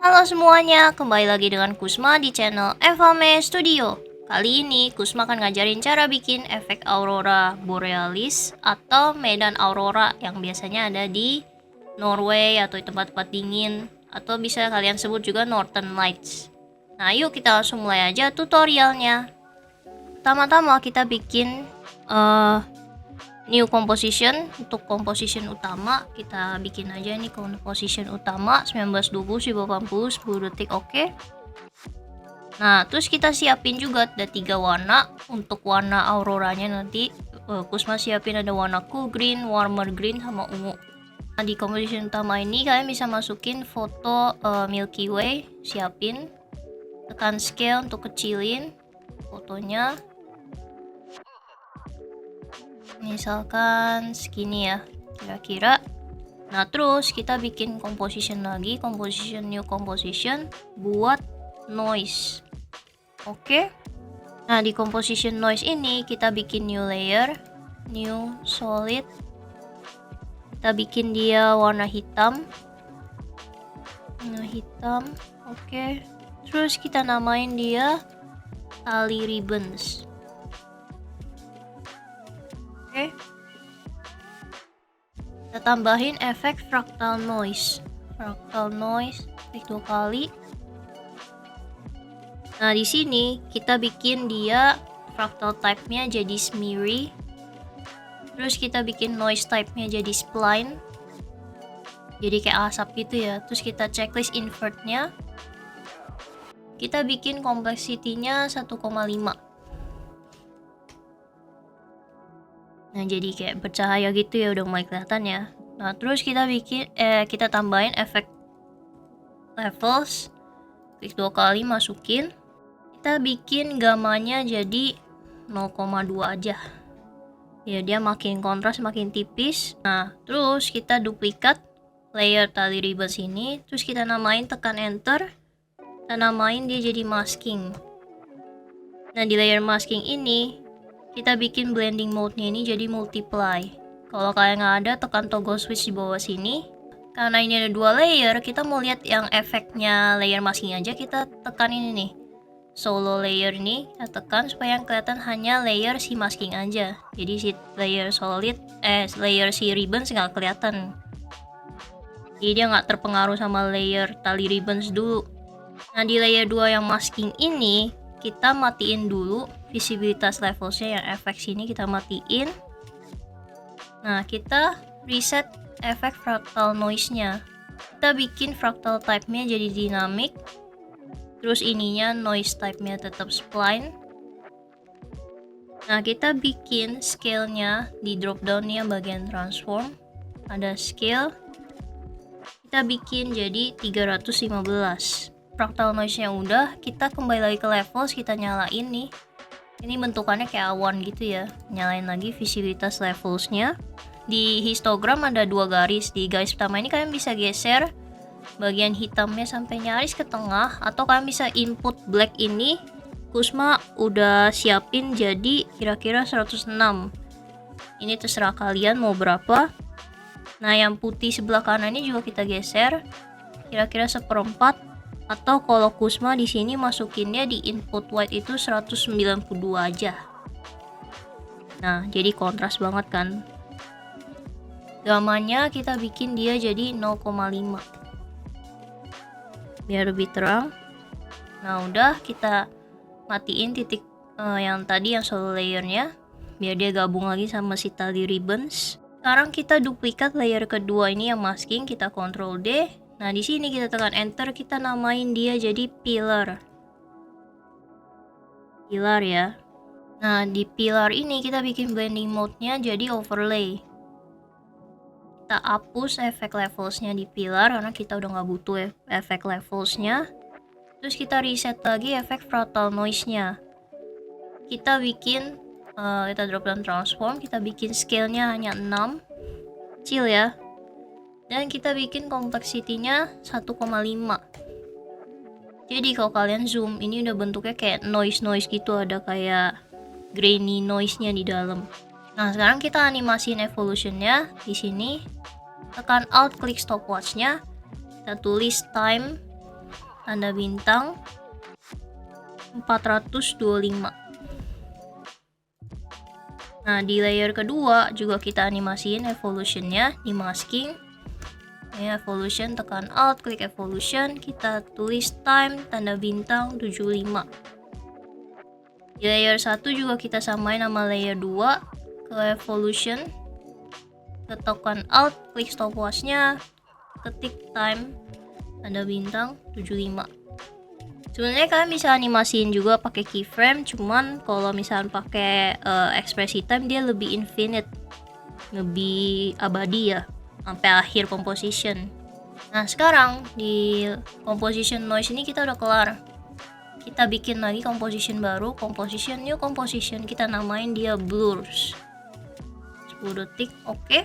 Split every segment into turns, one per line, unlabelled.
Halo semuanya, kembali lagi dengan Kusma di channel Evame Studio. Kali ini Kusma akan ngajarin cara bikin efek aurora borealis atau medan aurora yang biasanya ada di Norway atau di tempat-tempat dingin, atau bisa kalian sebut juga Northern Lights. Nah, yuk kita langsung mulai aja tutorialnya. Pertama-tama kita bikin new composition. Untuk composition utama kita bikin aja nih composition utama 1920 1080 10 detik. Oke. Nah, terus kita siapin juga ada 3 warna. Untuk warna auroranya nanti Kusma siapin ada warna cool green, warmer green, sama ungu. Nah, di composition utama ini kalian bisa masukin foto Milky Way, siapin, tekan scale untuk kecilin fotonya. Misalkan segini ya kira-kira. Nah, terus kita bikin composition lagi, new composition buat noise. Oke. Nah, di composition noise ini kita bikin new layer, new solid. Kita bikin dia warna hitam. Oke. Terus kita namain dia tali ribbons. Kita tambahin efek fractal noise. Klik 2 kali. Nah, di sini kita bikin dia fractal type-nya jadi smeary. Terus kita bikin noise type-nya jadi spline. Jadi kayak asap gitu ya. Terus kita checklist invert-nya. Kita bikin complexity-nya 1,5. Nah, jadi kayak bercahaya gitu ya, udah mulai kelihatan ya. Nah, terus kita kita tambahin efek levels. Klik 2 kali, masukin. Kita bikin gamanya jadi 0,2 aja. Ya, dia makin kontras, makin tipis. Nah, terus kita duplikat layer tali ribbons ini. Terus kita namain, tekan enter. Kita namain dia jadi masking. Nah, di layer masking ini kita bikin blending mode-nya ini jadi multiply. Kalau kalian nggak ada, tekan toggle switch di bawah sini. Karena ini ada 2 layer, kita mau lihat yang efeknya layer masking aja, kita tekan ini nih. Solo layer ini kita tekan supaya yang kelihatan hanya layer si masking aja. Jadi si layer layer si ribbons nggak kelihatan. Jadi dia nggak terpengaruh sama layer tali ribbons dulu. Nah, di layer 2 yang masking ini kita matiin dulu visibilitas levelsnya, yang efek sini kita matiin. Nah, kita reset efek fractal noise-nya. Kita bikin fractal type-nya jadi dynamic. Terus ininya noise type-nya tetap spline. Nah, kita bikin scale-nya di drop down-nya bagian transform. Ada scale. Kita bikin jadi 315. Fractal noise-nya udah, kita kembali lagi ke levels, kita nyalain nih. Ini bentukannya kayak awan gitu ya. Nyalain lagi visibilitas levelsnya. Di histogram ada 2 garis. Di garis pertama ini kalian bisa geser bagian hitamnya sampai nyaris ke tengah, atau kalian bisa input black ini. Kusma udah siapin jadi kira-kira 106. Ini terserah kalian mau berapa. Nah, yang putih sebelah kanan ini juga kita geser kira-kira 1/4. Atau kalau Kusma di sini masukinnya di input white itu 192 aja. Nah, jadi kontras banget kan. Gamanya kita bikin dia jadi 0,5. Biar lebih terang. Nah, udah kita matiin titik yang tadi yang solo layernya, biar dia gabung lagi sama si tali ribbons. Sekarang kita duplikat layer kedua ini yang masking, kita Ctrl D. Nah, di sini kita tekan enter, kita namain dia jadi pillar. Pillar ya. Nah, di pillar ini kita bikin blending mode-nya jadi overlay. Kita hapus efek levelsnya di pillar karena kita udah nggak butuh efek levelsnya. Terus kita reset lagi efek fractal noise-nya. Kita bikin kita drop down transform, kita bikin scale-nya hanya 6. Kecil ya. Dan kita bikin complexity-nya 1,5. Jadi kalau kalian zoom, ini udah bentuknya kayak noise gitu, ada kayak grainy noise-nya di dalam. Nah, sekarang kita animasiin evolution-nya. Di sini tekan alt, klik stopwatch-nya. Kita tulis time tanda bintang 425. Nah, di layer kedua juga kita animasiin evolutionnya di masking. Ya, evolution, tekan alt, klik evolution, kita tulis time tanda bintang 75. Di layer 1 juga kita samain sama layer 2, ke evolution, tekan alt, klik stopwatchnya, ketik time tanda bintang 75. Sebenarnya kalian bisa animasiin juga pakai keyframe, cuman kalau misalnya pakai ekspresi time dia lebih infinite, lebih abadi ya, sampai akhir composition. Nah, sekarang di composition noise ini kita udah kelar. Kita bikin lagi composition baru, new composition, kita namain dia blurs. 10 detik, oke.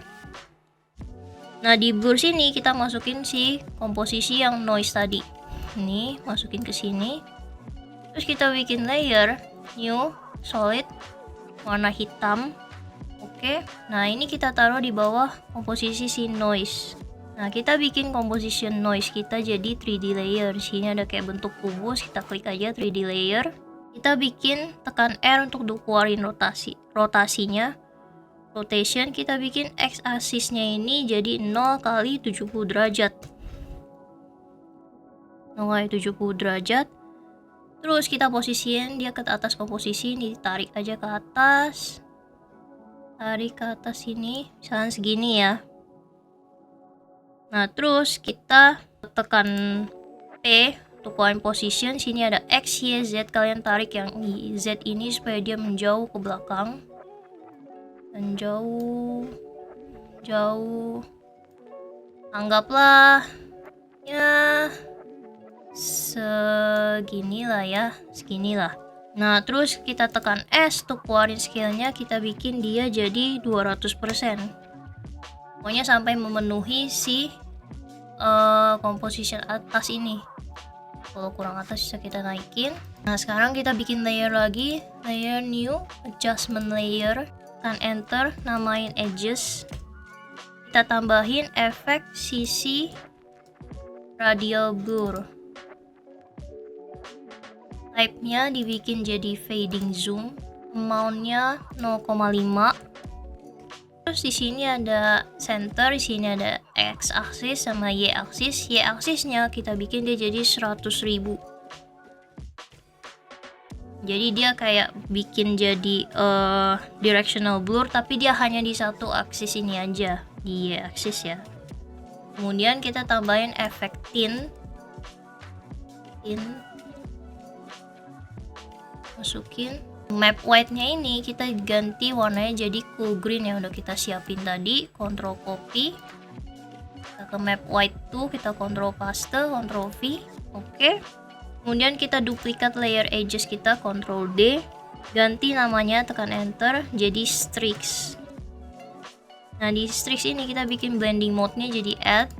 Nah, di blurs ini kita masukin si komposisi yang noise tadi. Ini masukin ke sini. Terus kita bikin layer new solid warna hitam. Oke. Nah, ini kita taruh di bawah komposisi si noise. Nah, kita bikin composition noise kita jadi 3D layer. Di sini ada kayak bentuk kubus, kita klik aja 3D layer. Kita bikin, tekan R untuk keluarin rotasinya. Rotation, kita bikin X aksisnya ini jadi 0 kali 70 derajat. 0 kali 70 derajat. Terus kita posisiin dia ke atas komposisi, ini ditarik aja ke atas. Tarik ke atas sini, misalnya segini ya. Nah, terus kita tekan P untuk point position. Sini ada X, Y, Z. Kalian tarik yang Z ini supaya dia menjauh ke belakang. Dan jauh. Anggaplah ya seginilah ya, seginilah. Nah, terus kita tekan S untuk keluarin scale-nya, kita bikin dia jadi 200%. Pokoknya sampai memenuhi si composition atas ini. Kalau kurang atas bisa kita naikin. Nah, sekarang kita bikin layer lagi, layer new, adjustment layer, tekan enter, namain edges. Kita tambahin efek sisi radial blur. Type-nya dibikin jadi fading zoom, amount-nya 0,5. Terus di sini ada center, di sini ada X axis sama Y axis. Y axisnya kita bikin dia jadi 100.000. Jadi dia kayak bikin jadi directional blur, tapi dia hanya di satu aksis ini aja, di Y axis ya. Kemudian kita tambahin efek tint. Masukin map white-nya ini, kita ganti warnanya jadi cool green yang udah kita siapin tadi. Control copy, kita ke map white tuh, kita control paste, control V. Oke. Kemudian kita duplikat layer edges kita, control D, ganti namanya, tekan enter, jadi streaks. Nah, di streaks ini kita bikin blending mode-nya jadi add,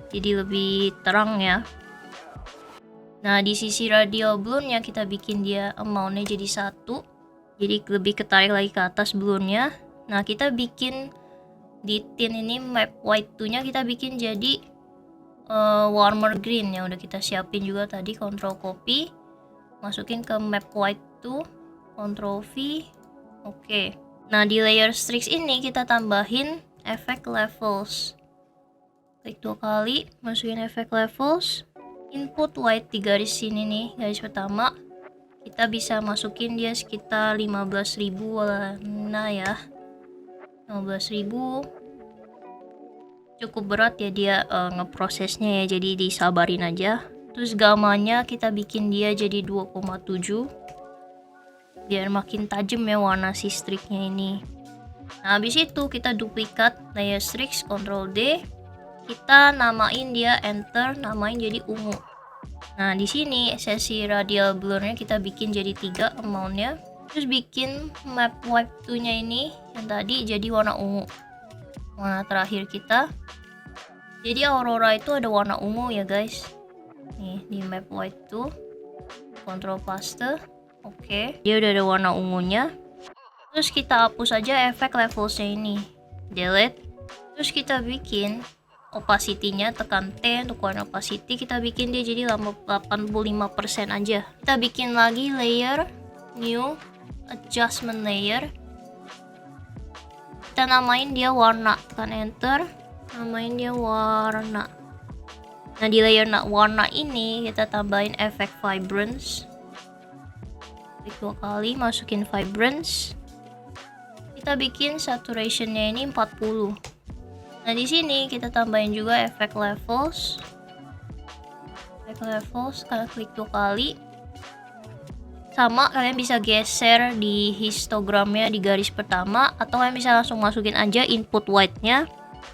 jadi lebih terang ya. Nah, di sisi radial blur-nya kita bikin dia amount-nya jadi 1. Jadi lebih ketarik lagi ke atas blur-nya. Nah, kita bikin di tint ini map white 2-nya kita bikin jadi warmer green yang udah kita siapin juga tadi. Control copy, masukin ke map white 2, control V. Oke. Nah, di layer streaks ini kita tambahin efek levels. Klik 2 kali, masukin efek levels. Input white di garis sini nih, garis pertama. Kita bisa masukin dia sekitar 15.000 warna ya. 15.000. Cukup berat ya dia ngeprosesnya ya, jadi disabarin aja. Terus gamanya kita bikin dia jadi 2,7. Biar makin tajam ya warna si streaknya ini. Nah, habis itu kita duplikat layer streaks, Ctrl D. Kita namain dia enter, namain jadi ungu. Nah, di sini sesi radial blur-nya kita bikin jadi 3 amount-nya. Terus bikin map white 2-nya ini yang tadi jadi warna ungu. Warna terakhir kita. Jadi aurora itu ada warna ungu ya, guys. Nih, di map white 2. Ctrl paste. Oke, dia udah ada warna ungunya. Terus kita hapus aja efek levelsnya ini. Delete. Terus kita bikin opacity-nya, tekan T untuk warna opacity, kita bikin dia jadi 85% aja. Kita bikin lagi layer, new, adjustment layer. Kita namain dia warna, tekan enter, namain dia warna. Nah di layer warna ini kita tambahin efek vibrance. Klik 2 kali, masukin vibrance. Kita bikin saturationnya ini 40. Nah di sini kita tambahin juga efek levels. Efek levels, kalian klik 2 kali. Sama, kalian bisa geser di histogramnya di garis pertama, atau kalian bisa langsung masukin aja input white-nya.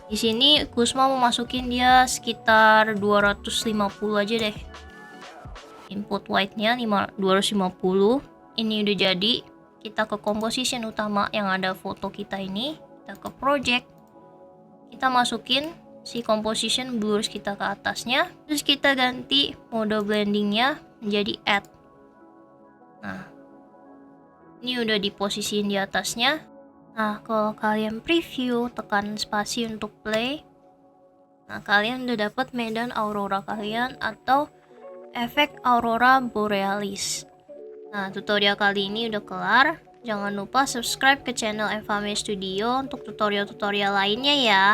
Di sini Kusma mau masukin dia sekitar 250 aja deh. Input white-nya 250. Ini udah jadi. Kita ke composition utama yang ada foto kita ini. Kita ke project. Kita masukin si composition blurs kita ke atasnya. Terus kita ganti mode blendingnya menjadi add. Nah, ini udah diposisiin di atasnya. Nah, kalau kalian preview, tekan spasi untuk play. Nah, kalian udah dapet medan aurora kalian atau efek aurora borealis. Nah, tutorial kali ini udah kelar. Jangan lupa subscribe ke channel Enfame Studio untuk tutorial-tutorial lainnya ya.